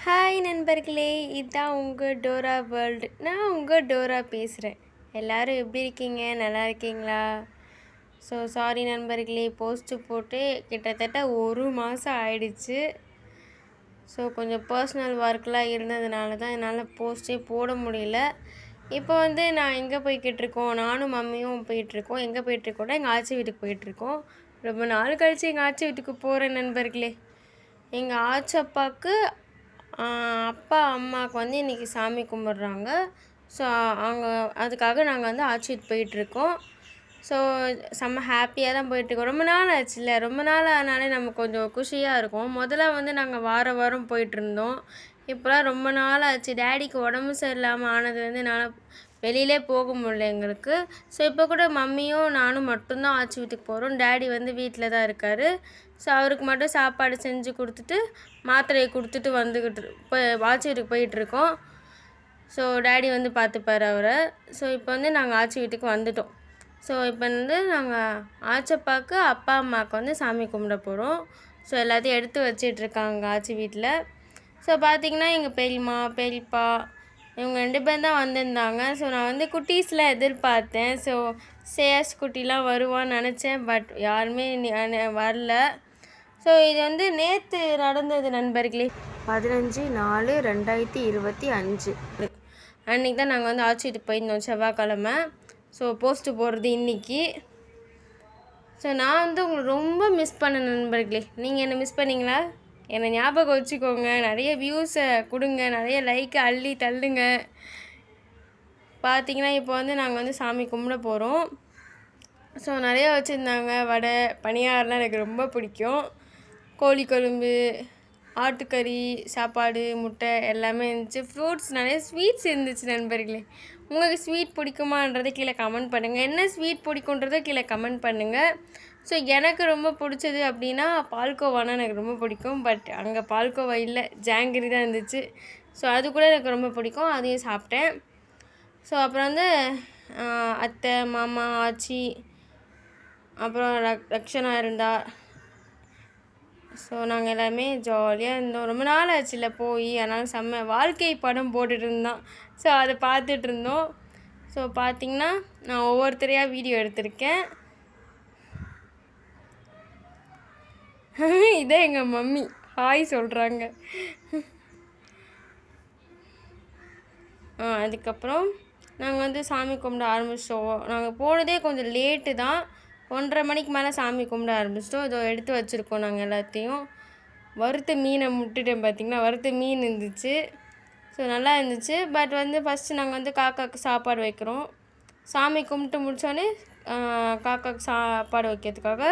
Hi நண்பர்களே, இதுதான் உங்கள் டோரா வேர்ல்டு. நான் உங்கள் டோரா பேசுகிறேன். எல்லோரும் எப்படி இருக்கீங்க? நல்லா இருக்கீங்களா? சாரி நண்பர்களே, போஸ்ட்டு போட்டு கிட்டத்தட்ட 1 மாதம் ஆயிடுச்சு. கொஞ்சம் பர்சனல் ஒர்க்லாம் இருந்ததுனால தான் என்னால் போஸ்ட்டே போட முடியல. இப்போ நான் எங்கே போய்கிட்ருக்கோம், நானும் மம்மியும் போயிட்டுருக்கோம். எங்கே போயிட்டுருக்கோன்னா எங்கள் ஆச்சி வீட்டுக்கு போயிட்டுருக்கோம். ரொம்ப நாள் கழித்து எங்கள் ஆச்சி வீட்டுக்கு போகிறேன் நண்பர்களே. எங்கள் ஆச்சப்பாவுக்கு அப்பா அம்மாவுக்கு இன்றைக்கி சாமி கும்பிட்றாங்க. அவங்க அதுக்காக நாங்கள் ஆச்சி வீட்டுக்கு போயிட்டுருக்கோம். செம்ம ஹாப்பியாக தான் போயிட்டுருக்கோம். ரொம்ப நாள் ஆச்சுல்ல, ரொம்ப நாள் ஆனாலே நமக்கு கொஞ்சம் குஷியாக இருக்கும். முதல்ல நாங்கள் வாரம் போயிட்டுருந்தோம். இப்போலாம் ரொம்ப நாள் ஆச்சு. டேடிக்கு உடம்பு சரியில்லாமல் ஆனதுலேருந்து என்னால் வெளியிலே போக முடியல எங்களுக்கு. இப்போ கூட மம்மியும் நானும் மட்டும்தான் ஆச்சி வீட்டுக்கு போகிறோம். டேடி வீட்டில் தான் இருக்கார். அவருக்கு மட்டும் சாப்பாடு செஞ்சு கொடுத்துட்டு மாத்திரையை கொடுத்துட்டு இப்போ ஆச்சி வீட்டுக்கு போயிட்டுருக்கோம். டேடி பார்த்துப்பார் அவரை. இப்போ நாங்கள் ஆச்சி வீட்டுக்கு வந்துட்டோம். இப்போ நாங்கள் ஆச்சப்பாவுக்கு அப்பா அம்மாவுக்கு சாமி கும்பிட போகிறோம். எல்லாத்தையும் எடுத்து வச்சிட்ருக்காங்க ஆச்சி வீட்டில். பார்த்திங்கன்னா எங்கள் பெரியம்மா பெரியப்பா இவங்க 2 பேர் தான் வந்திருந்தாங்க. நான் குட்டீஸ்லாம் எதிர்பார்த்தேன். சேஸ் குட்டிலாம் வருவான்னு நினச்சேன். பட் யாருமே வரல. இது நேற்று நடந்தது நண்பர்களே. 15/4/2025 அன்றைக்கி தான் நாங்கள் ஆச்சி வீட்டுக்கு போயிருந்தோம், செவ்வாய்க்கிழமை. போஸ்ட்டு போடுறது இன்றைக்கி. நான் உங்களை ரொம்ப மிஸ் பண்ணேன் நண்பர்களே. நீங்கள் என்ன மிஸ் பண்ணிங்களா? என்னை ஞாபகம் வச்சுக்கோங்க. நிறைய வியூஸை கொடுங்க, நிறைய லைக்கை அள்ளி தள்ளுங்க. பார்த்திங்கன்னா இப்போ நாங்கள் சாமி கும்பிட போகிறோம். நிறைய வச்சுருந்தாங்க. வடை பணியாரெலாம் எனக்கு ரொம்ப பிடிக்கும். கோழி குழம்பு, ஆட்டுக்கறி, சாப்பாடு, முட்டை எல்லாமே இருந்துச்சு. ஃப்ரூட்ஸ், நிறைய ஸ்வீட்ஸ் இருந்துச்சு நண்பர்களே. உங்களுக்கு ஸ்வீட் பிடிக்குமான்றதை கீழே கமெண்ட் பண்ணுங்கள். என்ன ஸ்வீட் பிடிக்குன்றதை கீழே கமெண்ட் பண்ணுங்கள். எனக்கு ரொம்ப பிடிச்சது அப்படின்னா பால்கோவானா எனக்கு ரொம்ப பிடிக்கும். பட் அங்கே பால்கோவா இல்லை, ஜாங்கிரி தான் இருந்துச்சு. அது கூட எனக்கு ரொம்ப பிடிக்கும். அதையும் சாப்பிட்டேன். அப்புறம் அத்தை, மாமா, ஆச்சி, அப்புறம் ரக்ஷனா இருந்தா. நாங்கள் எல்லாமே ஜாலியாக இருந்தோம். ரொம்ப நாள் ஆச்சுல போய், அதனால் செம்ம வாழ்க்கை படம் போட்டுட்டு இருந்தோம். அதை பார்த்துட்டு இருந்தோம். பார்த்திங்கன்னா நான் ஒவ்வொருத்தரையாக வீடியோ எடுத்திருக்கேன். இதே எங்கள் மம்மி ஹாய் சொல்கிறாங்க. அதுக்கப்புறம் நாங்கள் சாமி கும்பிட ஆரம்பிச்சிட்டோம். நாங்கள் போனதே கொஞ்சம் லேட்டு தான். 1:30 மணிக்கு மேலே சாமி கும்பிட ஆரம்பிச்சிட்டோம். இதோ எடுத்து வச்சுருக்கோம் நாங்கள் எல்லாத்தையும். வறுத்த மீனை முட்டுட்டேன் பார்த்திங்கன்னா. வறுத்த மீன் இருந்துச்சு. நல்லா இருந்துச்சு. பட் ஃபஸ்ட்டு நாங்கள் காக்காவுக்கு சாப்பாடு வைக்கிறோம். சாமி கும்பிட்டு முடித்தோடனே காக்காவுக்கு சாப்பாடு வைக்கிறதுக்காக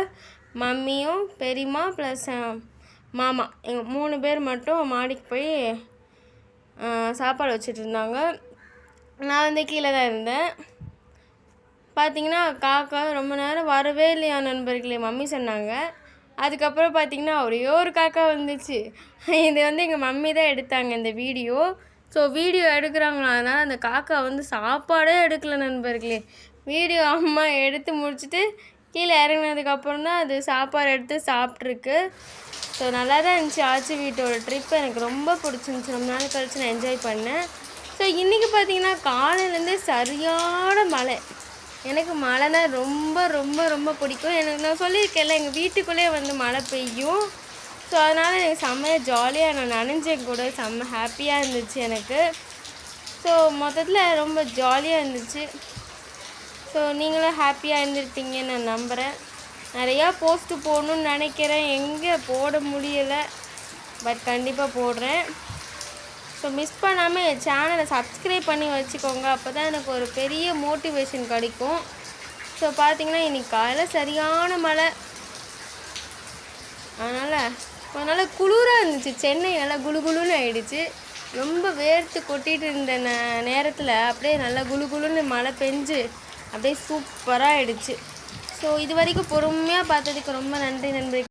மம்மியும் பெரியம்மா ப்ளஸ் மாமா எங்கள் 3 பேர் மட்டும் மாடிக்கு போய் சாப்பாடு வச்சுட்டு இருந்தாங்க. நான் கீழே தான் இருந்தேன். பார்த்திங்கன்னா காக்கா ரொம்ப நேரம் வரவே இல்லையா நண்பர்களே. மம்மி சொன்னாங்க. அதுக்கப்புறம் பார்த்திங்கன்னா ஒரே ஒரு காக்கா வந்துச்சு. இது எங்கள் மம்மி தான் எடுத்தாங்க இந்த வீடியோ. வீடியோ எடுக்கிறாங்களா, அதனால் அந்த காக்கா சாப்பாடே எடுக்கலை நண்பர்களே. வீடியோ அம்மா எடுத்து முடிச்சுட்டு கீழே இறங்கினதுக்கப்புறம் தான் அது சாப்பாடு எடுத்து சாப்பிட்ருக்கு. நல்லா தான் இருந்துச்சு. ஆச்சி வீட்டோட ட்ரிப் எனக்கு ரொம்ப பிடிச்சிருந்துச்சி. ரொம்ப நாள் கழிச்சு நான் என்ஜாய் பண்ணேன். இன்றைக்கி பார்த்திங்கன்னா காலையிலேருந்தே சரியான மழை. எனக்கு மழைனா ரொம்ப ரொம்ப ரொம்ப பிடிக்கும். எனக்கு நான் சொல்லியிருக்கேன்ல, எங்கள் வீட்டுக்குள்ளே மழை பெய்யும். அதனால் எனக்கு செம்மையாக ஜாலியாக நான் நனைஞ்சேன் கூட. செம்ம ஹாப்பியாக இருந்துச்சு எனக்கு. மொத்தத்தில் ரொம்ப ஜாலியாக இருந்துச்சு. நீங்களும் ஹாப்பியாக இருந்திருப்பீங்கன்னு நான் நம்புகிறேன். நிறையா போஸ்ட்டு போடணுன்னு நினைக்கிறேன், எங்கே போட முடியலை. பட் கண்டிப்பாக போடுறேன். மிஸ் பண்ணாமல் என் சேனலை சப்ஸ்கிரைப் பண்ணி வச்சுக்கோங்க. அப்போ தான் எனக்கு ஒரு பெரிய மோட்டிவேஷன் கிடைக்கும். பார்த்திங்கன்னா இன்றைக்கி காலையில் சரியான மழை. அதனால் குளிராக இருந்துச்சு. சென்னை நல்லா குளுகுளுன்னு ஆகிடுச்சு. ரொம்ப வேர்த்து கொட்டிகிட்டு இருந்த நேரத்தில் அப்படியே நல்லா குளுகுளுன்னு மழை பெஞ்சு அப்படியே சூப்பராக ஆகிடுச்சு. இது வரைக்கும் பொறுமையாக பார்த்ததுக்கு ரொம்ப நன்றி நண்பர்களே.